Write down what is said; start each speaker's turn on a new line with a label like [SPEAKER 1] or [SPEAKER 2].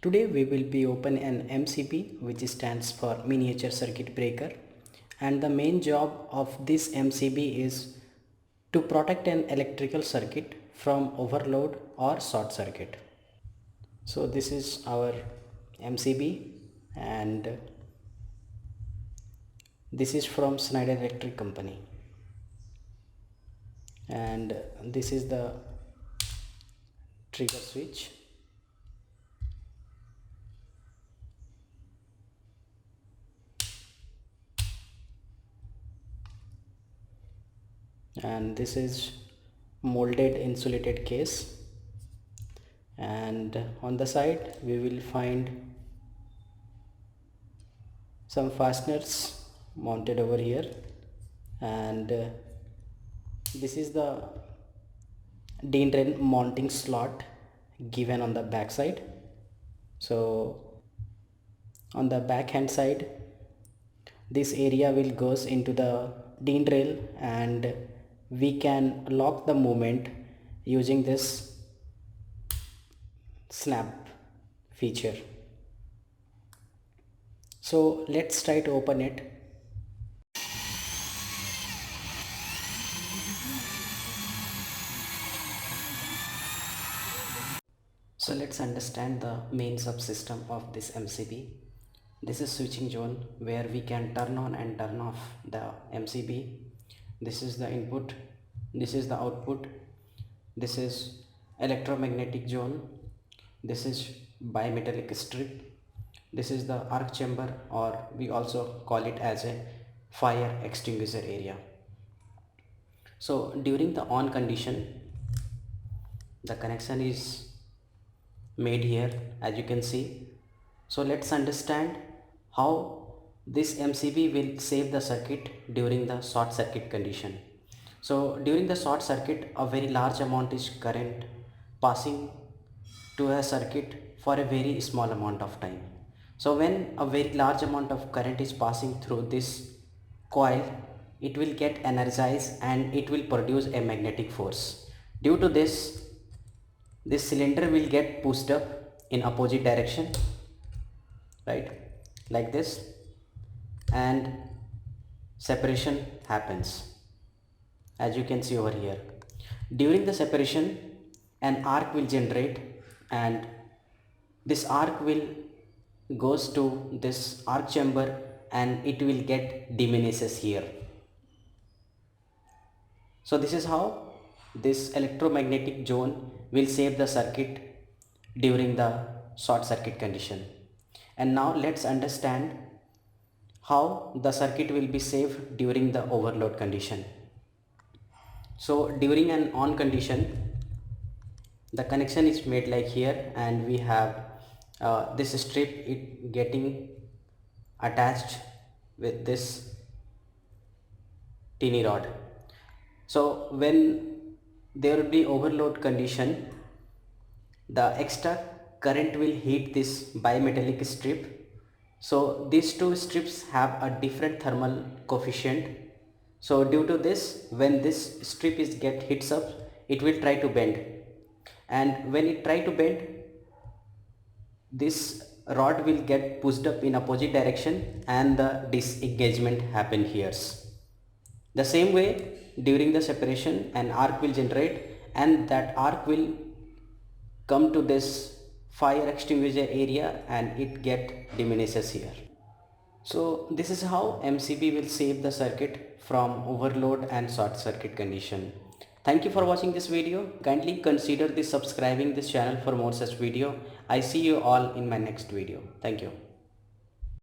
[SPEAKER 1] Today we will be open an MCB, which stands for miniature circuit breaker, and the main job of this MCB is to protect an electrical circuit from overload or short circuit. So this is our MCB, and this is from Schneider Electric company, and this is the trigger switch. And this is molded insulated case, and on the side we will find some fasteners mounted over here, and this is the DIN drain mounting slot given on the back side. So on the back hand side, this area will goes into the DIN rail, and we can lock the movement using this snap feature. So let's try to open it. So let's understand the main subsystem of this MCB. This is switching zone where we can turn on and turn off the MCB. This is the input, this is the output, this is electromagnetic zone, this is bimetallic strip, this is the arc chamber, or we also call it as a fire extinguisher area. So during the on condition, the connection is made here, as you can see. So let's understand how this MCB will save the circuit during the short circuit condition. So during the short circuit, a very large amount is current passing to a circuit for a very small amount of time. So when a very large amount of current is passing through this coil, it will get energized and it will produce a magnetic force. Due to this cylinder will get pushed up in opposite direction, right, like this, and separation happens, as you can see over here. During the separation, an arc will generate, and this arc will goes to this arc chamber, and it will get diminishes here. So this is how this electromagnetic zone will save the circuit during the short circuit condition. And now let's understand how the circuit will be saved during the overload condition. So during an on condition, the connection is made like here, and we have this strip it getting attached with this tiny rod. So when there will be overload condition, the extra current will hit this bimetallic strip. So these two strips have a different thermal coefficient. So due to this, when this strip is get hits up, it will try to bend, and when it try to bend, this rod will get pushed up in opposite direction, and the disengagement happen here. The same way, during the separation, an arc will generate, and that arc will come to this fire extinguisher area, and it get diminishes here. So this is how MCB will save the circuit from overload and short circuit condition. Thank you for watching this video. Kindly consider subscribing this channel for more such video. I see you all in my next video. Thank you.